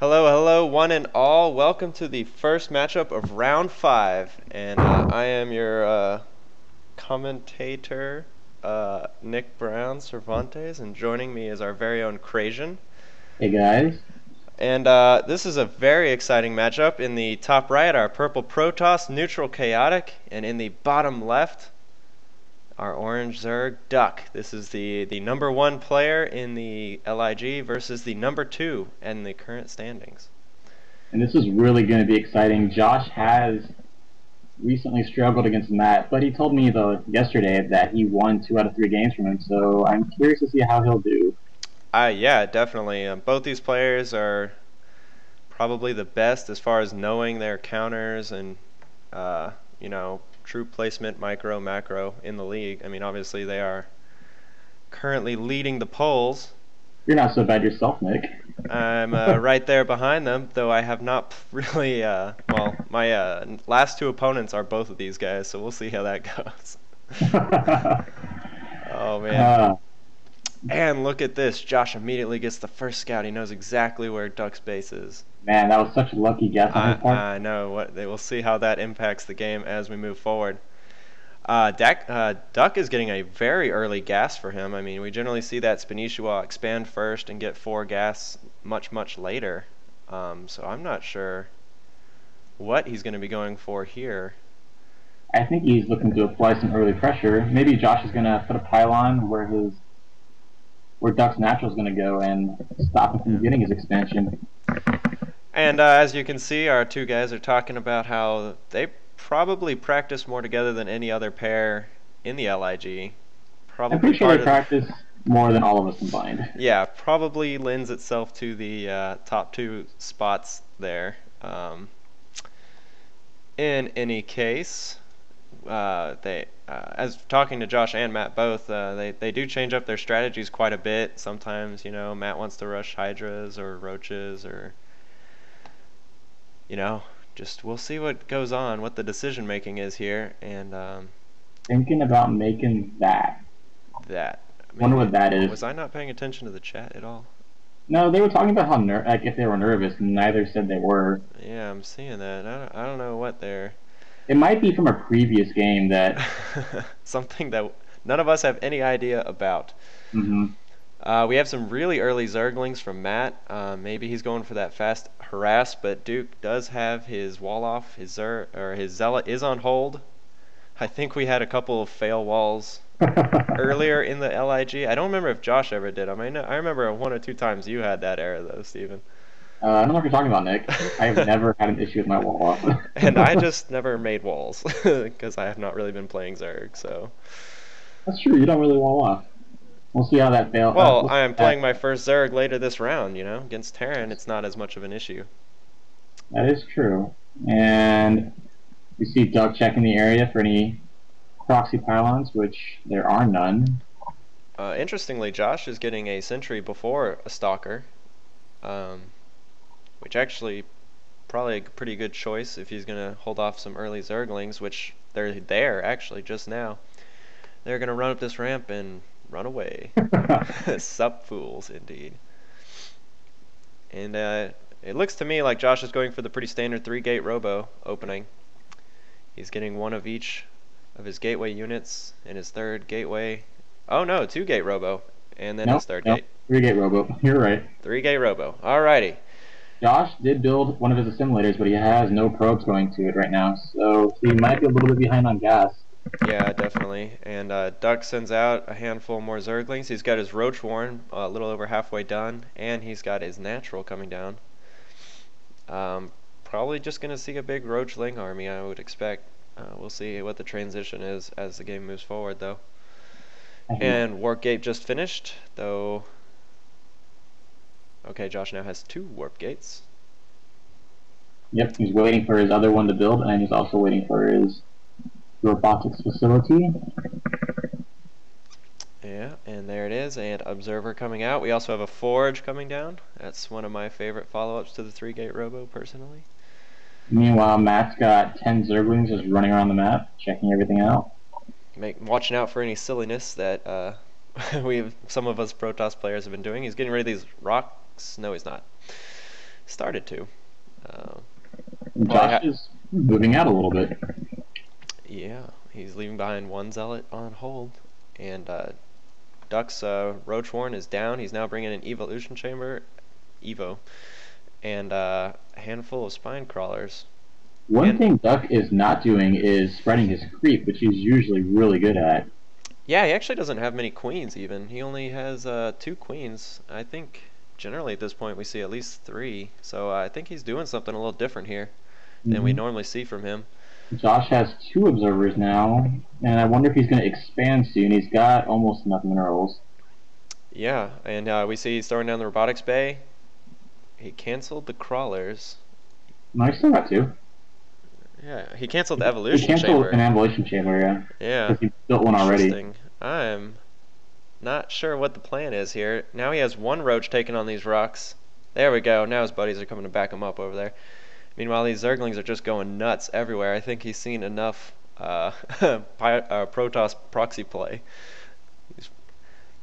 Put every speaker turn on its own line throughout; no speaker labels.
Hello, hello, one and all. Welcome to the first matchup of round 5. And I am your commentator, Nick Brown Cervantes, and joining me is our very own Crazian.
Hey guys.
And this is a very exciting matchup. In the top right, our purple Protoss, NeutralKotic, and in the bottom left, our orange Zerg, ducK. This is the number 1 player in the LIG versus the number 2 in the current standings.
And this is really going to be exciting. Josh has recently struggled against Matt, but he told me though yesterday that he won 2 out of 3 games from him. So I'm curious to see how he'll do.
Yeah, definitely. Both these players are probably the best as far as knowing their counters and, troop placement, micro, macro in the league. I mean, obviously they are currently leading the polls.
You're not so bad yourself, Nick.
I'm right there behind them, though I have not really. Well, my last 2 opponents are both of these guys, so we'll see how that goes. Oh man.
uh,
And look at this. Josh immediately gets the first scout. He knows exactly where ducK's base is.
Man, that was such a lucky guess on his part.
I know. They will see how that impacts the game as we move forward. ducK is getting a very early gas for him. I mean, we generally see that Spinishua expand first and get 4 gas much later. So I'm not sure what he's going to be going for here.
I think he's looking to apply some early pressure. Maybe Josh is going to put a pylon where ducK's natural is going to go and stop him from getting his expansion.
And as you can see, our 2 guys are talking about how they probably practice more together than any other pair in the LIG.
I'm
Probably
pretty sure
part
they
of
practice more than all of us combined.
yeah, probably lends itself to the top 2 spots there. In any case, as talking to Josh and Matt both, they do change up their strategies quite a bit. Sometimes, Matt wants to rush Hydras or Roaches or, just we'll see what goes on, what the decision making is here, and
Thinking about making that.
that.
Wonder
Maybe,
what that is.
was I not paying attention to the chat at all?
No, they were talking about how like if they were nervous. Neither said they were.
Yeah, I'm seeing that. I don't know what they're.
It might be from a previous game that.
Something that none of us have any idea about.
Hmm.
We have some really early Zerglings from Matt. Maybe he's going for that fast harass, but ducK does have his wall off. His Zealot is on hold. I think we had a couple of fail walls earlier in the LIG. I don't remember if Josh ever did. I remember 1 or 2 times you had that error though, Steven.
I don't know what you're talking about, Nick. I've never had an issue with my wall off.
And I just never made walls because I have not really been playing Zerg. So.
That's true. You don't really wall off. We'll see how that fails.
Well, I am playing my first Zerg later this round. Against Terran, it's not as much of an issue.
That is true. And we see ducK checking the area for any proxy pylons, which there are none.
Interestingly, Josh is getting a sentry before a stalker, which actually probably a pretty good choice if he's going to hold off some early Zerglings, which they're there actually just now. They're going to run up this ramp and run away. Sup fools, indeed. And it looks to me like Josh is going for the pretty standard 3-gate robo opening. He's getting 1 of each of his gateway units in his 3rd gateway. Oh no, 2-gate robo, and then his 3rd gate.
3-gate robo. You're right.
3-gate robo. Alrighty.
Josh did build one of his assimilators, but he has no probes going to it right now, so he might be a little bit behind on gas.
Yeah, definitely. And ducK sends out a handful more Zerglings. He's got his Roach Warren a little over halfway done, and he's got his Natural coming down. Probably just going to see a big Roachling army, I would expect. We'll see what the transition is as the game moves forward, though. And Warp Gate just finished, though. Okay, Josh now has 2 Warp Gates.
Yep, he's waiting for his other one to build, and he's also waiting for his robotics facility.
Yeah, and there it is, and Observer coming out. We also have a Forge coming down. That's one of my favorite follow-ups to the 3-gate robo, personally.
Meanwhile, Matt's got 10 Zerglings just running around the map, checking everything out.
Watching out for any silliness that some of us Protoss players have been doing. He's getting rid of these rocks. No, he's not. started to. Uh,
And
probably
Josh is moving out a little bit.
yeah, he's leaving behind one zealot on hold, and ducK's Roach Warren is down. He's now bringing an Evolution Chamber, Evo, and a handful of Spine Crawlers.
One
And
thing ducK is not doing is spreading his creep, which he's usually really good at.
yeah, he actually doesn't have many queens even. He only has 2 queens. I think generally at this point we see at least 3. So I think he's doing something a little different here than we
Hmm.
normally see from him.
Josh has 2 observers now, and I wonder if he's going to expand soon. He's got almost enough minerals.
Yeah, and we see he's throwing down the robotics bay. He canceled the crawlers.
No, he's still got 2.
Yeah, he canceled the
He
evolution
canceled an
chamber.
evolution chamber, yeah,
Yeah,
because he built one already.
interesting. I'm not sure what the plan is here. Now he has 1 roach taking on these rocks. There we go. Now his buddies are coming to back him up over there. Meanwhile, these Zerglings are just going nuts everywhere. I think he's seen enough Protoss proxy play. He's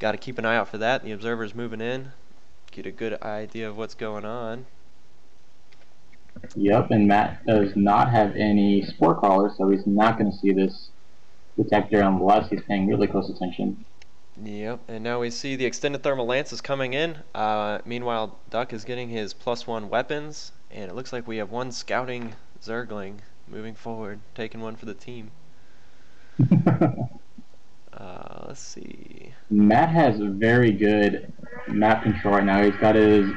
got to keep an eye out for that. The observer's moving in. Get a good idea of what's going on.
Yep, and Matt does not have any spore crawlers, so he's not going to see this detector unless he's paying really close attention.
Yep, and now we see the extended thermal lance is coming in. Meanwhile, ducK is getting his +1 weapons, and it looks like we have 1 scouting Zergling moving forward, taking one for the team. Let's see.
Matt has very good map control right now. He's got his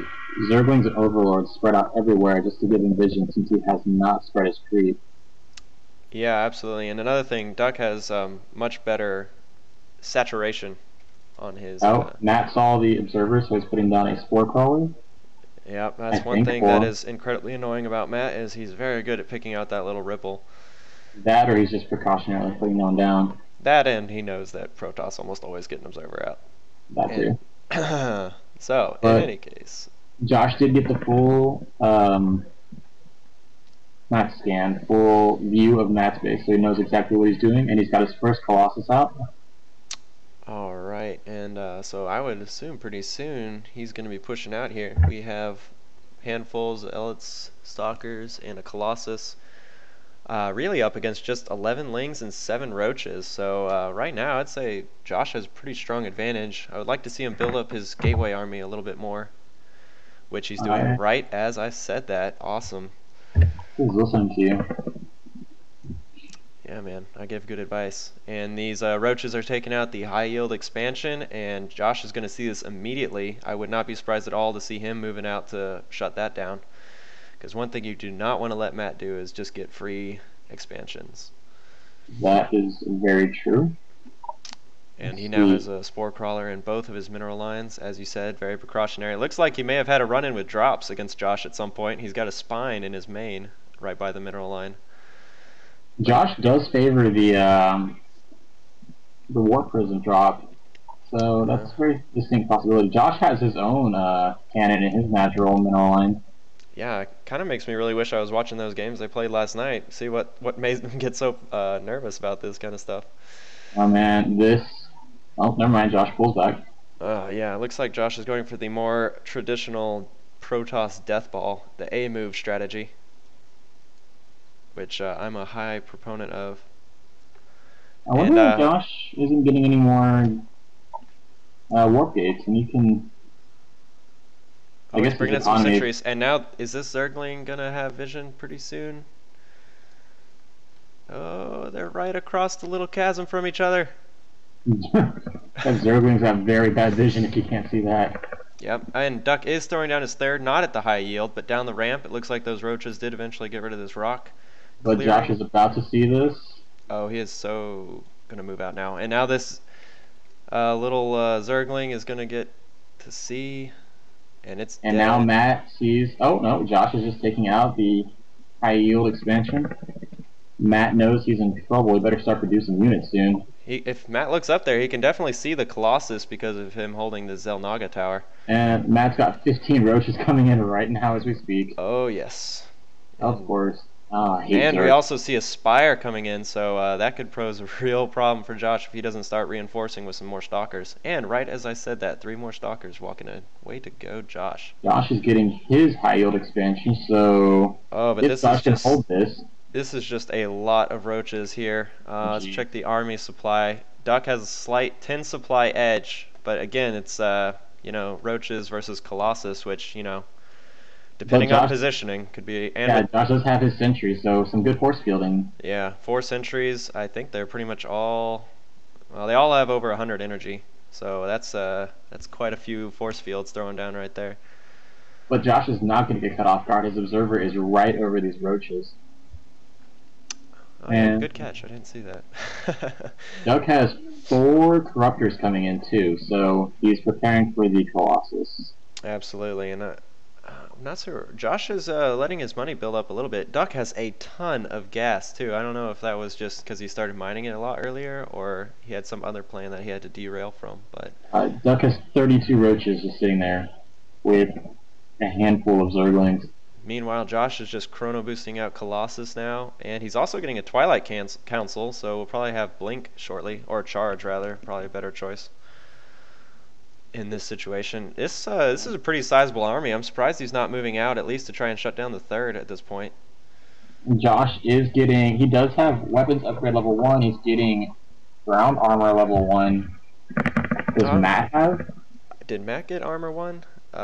Zerglings and Overlords spread out everywhere just to give him vision since he has not spread his creep.
Yeah, absolutely. And another thing, ducK has much better saturation on his.
Oh, Matt saw the observer, so he's putting down a spore crawler.
Yep,
I
that's one
think
thing that
for
is incredibly annoying about Matt is he's very good at picking out that little ripple.
that, or he's just precautionarily putting one down.
That and he knows that Protoss almost always get an observer out.
That too.
And so, in
But
any case,
Josh did get the full, not scan, full view of Matt's base, so he knows exactly what he's doing, and he's got his first Colossus out.
all right, and so I would assume pretty soon he's going to be pushing out here. We have handfuls of Elites, Stalkers, and a Colossus. Really up against just 11 Lings and 7 Roaches. So right now, I'd say Josh has a pretty strong advantage. I would like to see him build up his Gateway army a little bit more, which he's doing right as I said that. Awesome.
He's listening to you.
Yeah, man, I give good advice. And these Roaches are taking out the high yield expansion, and Josh is going to see this immediately. I would not be surprised at all to see him moving out to shut that down. Because one thing you do not want to let Matt do is just get free expansions.
That is very true.
And he now has a Spore Crawler in both of his mineral lines, as you said, very precautionary. It looks like he may have had a run-in with drops against Josh at some point. He's got a spine in his main, right by the mineral line.
Josh does favor the Warp Prism drop, so that's a very distinct possibility. Josh has his own cannon in his natural mineral line.
Yeah, it kind of makes me really wish I was watching those games they played last night. See what made them get so nervous about this kind of stuff.
Oh man, this... Oh, never mind, Josh pulls back.
Yeah, it looks like Josh is going for the more traditional Protoss Death Ball, the A move strategy, which I'm a high proponent of.
I wonder if Josh isn't getting any more warp gates, and you can...
Oh, he's bringing in some sentries. And now, is this Zergling going to have vision pretty soon? Oh, they're right across the little chasm from each other.
That Zerglings have very bad vision if you can't see that.
Yep, and ducK is throwing down his third, not at the high yield, but down the ramp. It looks like those roaches did eventually get rid of this rock.
But Josh is about to see this.
Oh, he is so going to move out now. And now this little Zergling is going to get to see... And it's
and
dead.
Now Matt sees... Oh, no, Josh is just taking out the high yield expansion. Matt knows he's in trouble. He better start producing units soon.
If Matt looks up there, he can definitely see the Colossus because of him holding the Xel'Naga tower.
And Matt's got 15 roaches coming in right now as we speak.
Oh, yes.
Of course. Oh, I hate
And we
Zerg.
also see a Spire coming in, so that could pose a real problem for Josh if he doesn't start reinforcing with some more Stalkers. And right as I said that, 3 more Stalkers walking in. Way to go, Josh.
Josh is getting his high yield expansion, so
Oh, but
if Josh can hold this,
this is just a lot of roaches here. Let's
gee.
check the army supply. ducK has a slight 10 supply edge, but again, it's roaches versus Colossus, which
But
depending on
Josh,
positioning, could be. And
yeah,
with
Josh does have his sentry, so some good force fielding.
yeah, 4 sentries. I think they're pretty much all. Well, they all have over 100 energy, so that's quite a few force fields throwing down right there.
But Josh is not going to get cut off guard. His observer is right over these roaches.
Oh yeah,
And
good catch. I didn't see that.
ducK has 4 corruptors coming in too, so he's preparing for the Colossus.
Absolutely, and I'm not sure. Josh is letting his money build up a little bit. ducK has a ton of gas too. I don't know if that was just because he started mining it a lot earlier, or he had some other plan that he had to derail from. But
ducK has 32 roaches just sitting there with a handful of Zerglings.
meanwhile, Josh is just chrono boosting out Colossus now, and he's also getting a Twilight Council, so we'll probably have Blink shortly, or Charge rather, probably a better choice in this situation. This is a pretty sizable army. I'm surprised he's not moving out at least to try and shut down the third at this point.
Josh is getting, he does have weapons upgrade level 1. He's getting ground armor level 1. Does Matt have?
Did Matt get armor 1?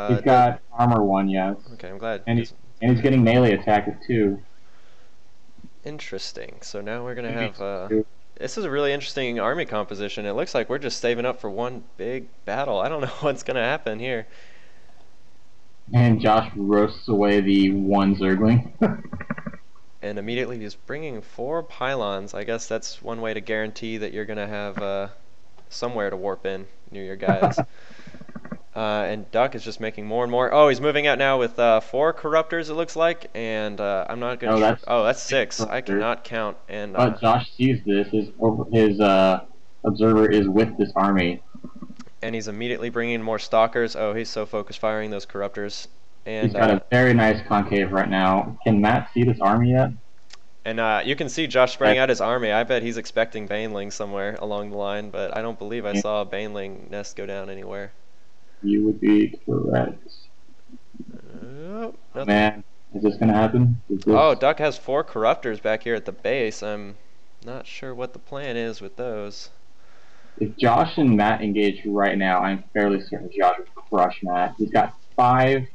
He's got armor 1, yes.
Okay, I'm glad.
And he's getting melee attack with 2.
Interesting. So now we're going to have... this is a really interesting army composition. It looks like we're just saving up for one big battle. I don't know what's going to happen here.
And Josh roasts away the 1 Zergling.
And immediately he's bringing 4 pylons. I guess that's one way to guarantee that you're going to have somewhere to warp in near your guys. And ducK is just making more and more. Oh, he's moving out now with 4 corruptors, it looks like. And I'm not going to... Oh, that's 6. I cannot count. And
but Josh sees this. His observer is with this army.
And he's immediately bringing in more stalkers. Oh, he's so focused firing those corruptors. And
he's got a very nice concave right now. Can Matt see this army yet?
And you can see Josh spreading out his army. I bet he's expecting Baneling somewhere along the line, but I don't believe I saw a Baneling nest go down anywhere.
You would be correct. Man, is this going to happen?
Oh, ducK has 4 corruptors back here at the base. I'm not sure what the plan is with those.
If Josh and Matt engage right now, I'm fairly certain Josh would crush Matt. He's got 5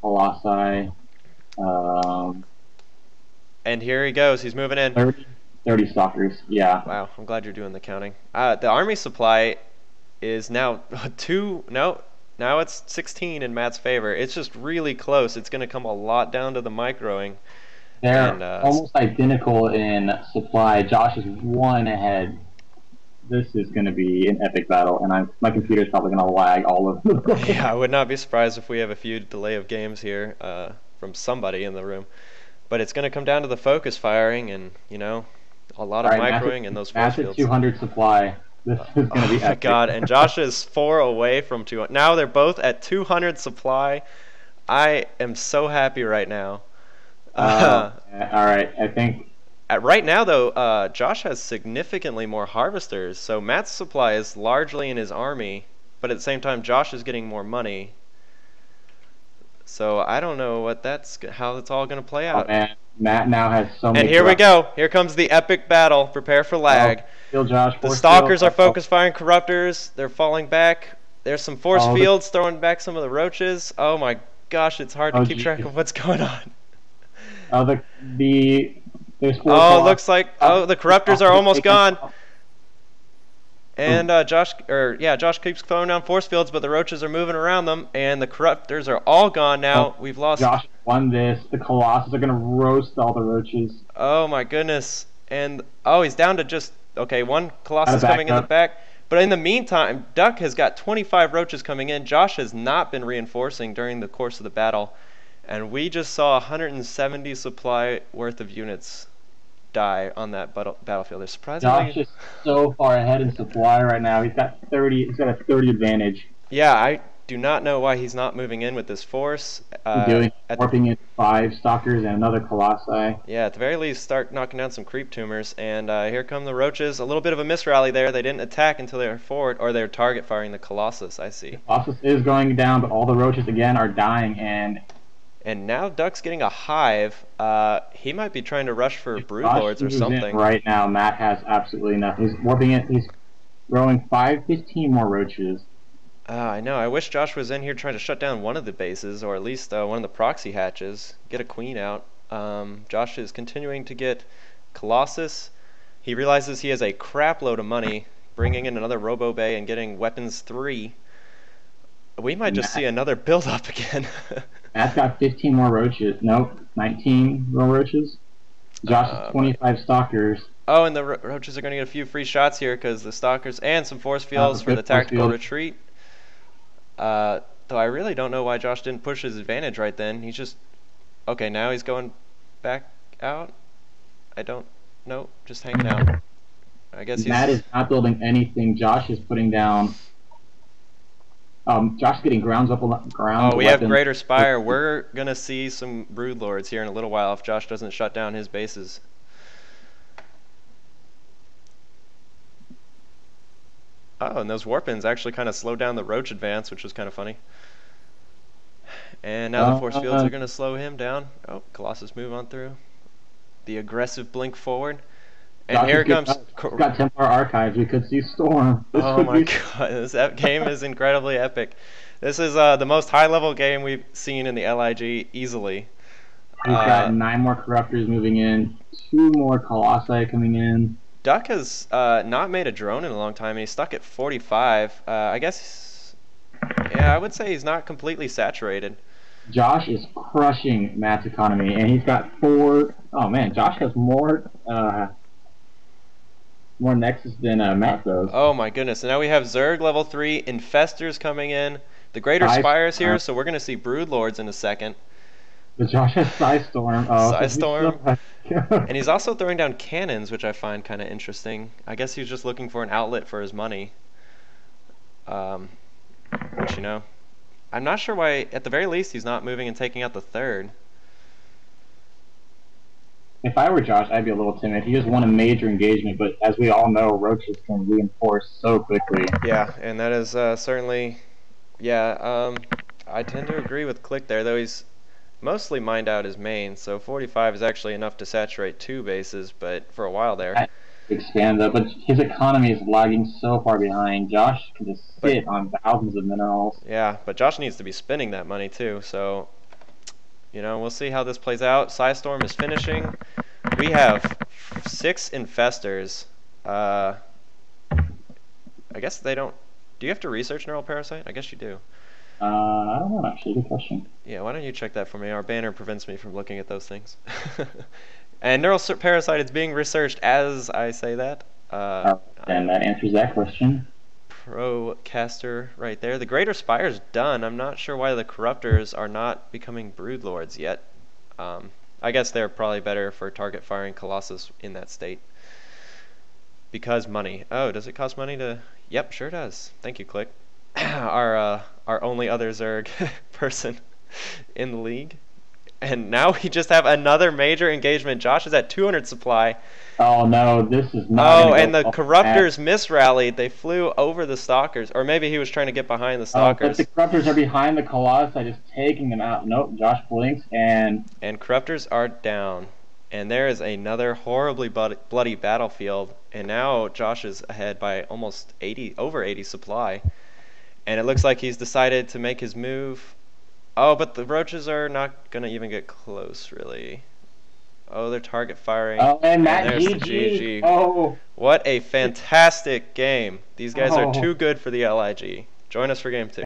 Colossi.
And here he goes. He's moving in.
30 stalkers. Yeah.
Wow, I'm glad you're doing the counting. The army supply is now 2. No, now it's 16 in Matt's favor. It's just really close. It's going to come a lot down to the microing.
They're almost identical in supply. Josh is 1 ahead. This is going to be an epic battle, and my computer's probably going to lag all of them.
Yeah, I would not be surprised if we have a few delay of games here from somebody in the room. But it's going to come down to the focus firing and, a lot of microing and those force fields.
200 supply. This is going to be epic.
Oh my god, and Josh is 4 away from 200. Now they're both at 200 supply. I am so happy right now.
Alright, I think...
Right now, though, Josh has significantly more harvesters, so Matt's supply is largely in his army, but at the same time, Josh is getting more money. So I don't know how it's all going to play out.
Oh, man. Matt now has so many...
And here we go. Here comes the epic battle. Prepare for lag.
Josh,
the stalkers are focus firing corruptors. They're falling back. There's some force fields throwing back some of the roaches. Oh my gosh, it's hard to keep track of what's going on.
It
looks like the corruptors are almost gone. And Josh keeps throwing down force fields, but the roaches are moving around them, and the corruptors are all gone now. We've lost.
Josh won this. The Colossus are gonna roast all the roaches.
Oh my goodness! And he's down to just 1 Colossus coming in the back. But in the meantime, ducK has got 25 roaches coming in. Josh has not been reinforcing during the course of the battle, and we just saw 170 supply worth of units die on that battlefield. They're surprisingly...
Josh is so far ahead in supply right now. He's got 30. He's got a 30 advantage.
Yeah, I do not know why he's not moving in with this force.
Doing
At the
warping in 5 stalkers and another colossi.
Yeah, at the very least, start knocking down some creep tumors. And here come the roaches. A little bit of a misrally there. They didn't attack until they were forward, or they're target firing the Colossus, I see.
The colossus is going down, but all the roaches again are dying,
And now ducK's getting a hive. He might be trying to rush for broodlords
Josh
or
moves in
something.
right now. Matt has absolutely nothing. He's warping it. He's growing 15 more roaches.
I know. I wish Josh was in here trying to shut down one of the bases, or at least one of the proxy hatches. Get a queen out. Josh is continuing to get Colossus. He realizes he has a crap load of money, bringing in another Robo Bay and getting weapons 3. We might just see another build up again.
Matt's got 15 more roaches. Nope, 19 more roaches. Josh has 25 stalkers.
Oh, and the roaches are going to get a few free shots here because the stalkers and some force fields for the tactical retreat. Though I really don't know why Josh didn't push his advantage right then. He's just... Okay, now he's going back out? I don't know. Just hanging out. I guess
Matt is not building anything. Josh is putting down... Josh is getting ground
Oh, we have Greater Spire. We're going to see some Broodlords here in a little while if Josh doesn't shut down his bases. Oh, and those Warpins actually kind of slowed down the Roach advance, which was kind of funny. And now the force fields are going to slow him down. Oh, Colossus move on through. The aggressive blink forward. And
Josh
here it comes.
He's got Templar Archives. We could see Storm.
Oh my god, this game is incredibly epic. This is the most high-level game we've seen in the LIG easily.
We've got 9 more Corruptors moving in, 2 more Colossi coming in.
ducK has not made a drone in a long time, and he's stuck at 45. I guess, yeah, I would say he's not completely saturated.
Josh is crushing Matt's economy, and he's got 4... Oh man, Josh has more Nexus than Matt does.
Oh my goodness, and now we have Zerg level 3, Infestors coming in, the Greater Spires here, so we're going to see Broodlords in a second.
But Josh has Psystorm. Oh,
Psystorm. And he's also throwing down cannons, which I find kind of interesting. I guess he's just looking for an outlet for his money. Which, you know, I'm not sure why, at the very least, he's not moving and taking out the third.
If I were Josh, I'd be a little timid. He just won a major engagement, but as we all know, roaches can reinforce so quickly.
Yeah, and that is certainly, yeah, I tend to agree with Click there, though he's mostly mined out his main, so 45 is actually enough to saturate 2 bases, but for a while there.
Expand though, but his economy is lagging so far behind. Josh can just sit on thousands of minerals.
Yeah, but Josh needs to be spending that money too, so, you know, we'll see how this plays out. Psystorm is finishing. We have 6 Infestors. I guess they don't... Do you have to research Neural Parasite? I guess you do.
I don't know, actually. Good question.
Yeah, why don't you check that for me? Our banner prevents me from looking at those things. And Neural Parasite is being researched as I say that.
And that answers that question.
Procaster right there. The Greater Spire's done. I'm not sure why the Corruptors are not becoming Broodlords yet. I guess they're probably better for target firing Colossus in that state. Because money. Oh, does it cost money to... Yep, sure does. Thank you, Click. Our only other Zerg person in the league. And now we just have another major engagement. Josh is at 200 supply.
Oh no, this is not.
Oh, and the Corruptors misrallied. They flew over the Stalkers. Or maybe he was trying to get behind the Stalkers.
But the Corruptors are behind the Colossi, just taking them out. Nope, Josh blinks and...
And Corruptors are down. And there is another horribly bloody battlefield. And now Josh is ahead by almost 80, over 80 supply. And it looks like he's decided to make his move. Oh, but the roaches are not going to even get close, really. Oh, they're target firing.
Oh, and
there's
the
GG.
Oh.
What a fantastic game. These guys are too good for the LIG. Join us for game 2.